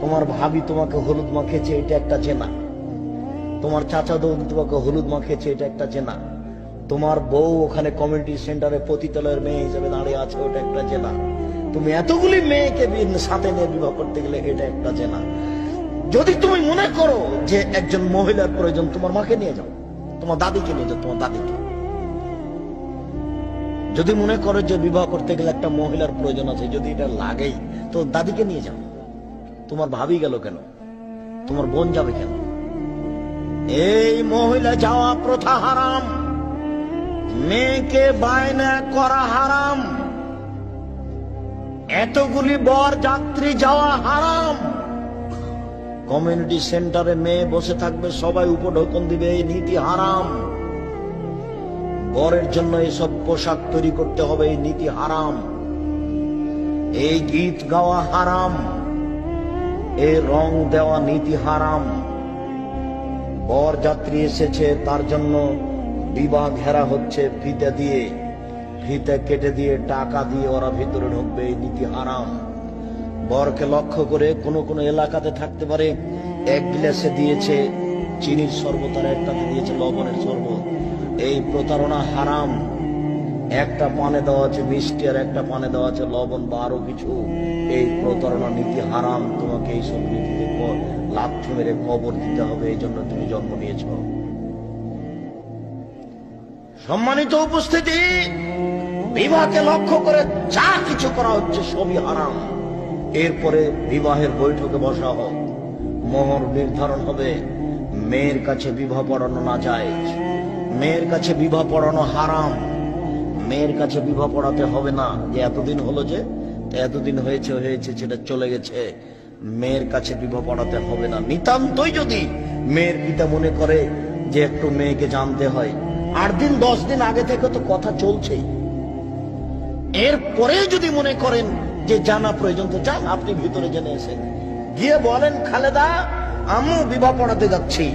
তোমার ভাবি তোমাকে হলুদ মাখিয়েছে, এটা একটা জেনা। তোমার চাচা দৌদি তোমাকে হলুদ মাখিয়েছে, এটা একটা জেনা। তোমার বউ ওখানে কমিউনিটি সেন্টারে পতিতালয়ের মেয়ে হিসেবে দাঁড়িয়ে আছে, ওটা একটা জেনা। তুমি এতগুলি মেয়েকে সাথে নিয়ে বিবাহ করতে গেলে এটা একটা জেনা। যদি তুমি মনে করো যে একজন মহিলার প্রয়োজন, তোমার মাকে নিয়ে যাও, তোমার দাদিকে নিয়ে যাও, তোমার দাদিকে। যদি মনে করো যে বিবাহ করতে গেলে একটা মহিলার প্রয়োজন আছে, যদি এটা লাগেই, তো দাদিকে নিয়ে যাও। তোমার ভাবি গেল কেন? তোমার বোন যাবে কেন? এই মহিলা যাওয়া প্রথা হারাম, মেয়েকে বায়না করা হারাম, এতগুলি বর যাত্রী যাওয়া হারাম। কমিউনিটি সেন্টারে মেয়ে বসে থাকবে, সবাই উপঢৌকন দিবে, এই নীতি হারাম। বরের জন্য এসব পোশাক তৈরি করতে হবে, এই নীতি হারাম। এই গীত গাওয়া হারাম, এই রং দেওয়া নীতি হারাম। বর যাত্রী এসেছে, তার জন্য বিবাহ ঘেরা হচ্ছে ফিতে দিয়ে, ফিতে কেটে দিয়ে টাকা দিয়ে ওরা ভিতরে ঢুকবে, এই নীতি হারাম। বরকে লক্ষ্য করে কোনো কোনো এলাকাতে থাকতে পারে, এক গ্লাসে দিয়েছে চিনির শরবত আর একটাতে দিয়েছে লবণের শরবত, এই প্রতারণা হারাম। একটা পানে দেওয়া আছে মিষ্টি আর একটা পানে দেওয়া আছে লবণ বা আরো কিছু, এই প্রতারণা নীতি হারাম। তোমাকে এইসব নীতিতে লাথি মেরে কবর দিতে হবে, এই জন্য তুমি জন্ম নিয়েছ। সম্মানিত উপস্থিতি, বিবাহকে লক্ষ্য করে যা কিছু করা হচ্ছে সবই হারাম। এরপরে বিবাহের বৈঠকে বসা হোক, মোহর নির্ধারণ হবে। মেয়ের কাছে বিবাহ পড়ানো না যায়, মেয়ের কাছে বিবাহ পড়ানো হারাম। মেয়ের কাছে বিবাহ পড়াতে হবে না যে এতদিন হলো, যে এতদিন হয়েছে হয়েছে, সেটা চলে গেছে। মেয়ের কাছে বিবাহ পড়াতে হবে না। নিতান্তই যদি মেয়ের পিতা মনে করে যে একটু মেয়েকে জানতে হয়, 8 দিন 10 দিন আগে থেকে তো কথা চলছেই, এরপরে যদি মনে করেন যে জানা প্রয়োজন, তো যান, আপনি ভিতরে জেনে এসেন, গিয়ে বলেন খালেদা আম্মু বিবাহ পড়াতে যাচ্ছি।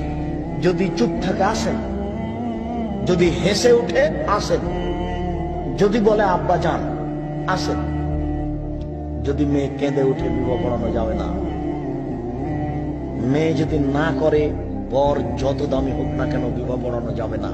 যদি চুপ থাকে আসেন, যদি হেসে উঠে আসেন, যদি বলে আব্বা যান আসেন। যদি মেয়ে কেঁদে উঠে বিবাহ পড়ানো যাবে না। মেয়ে যদি না করে, বর যত দামি হোক না কেন, বিবাহ পড়ানো যাবে না।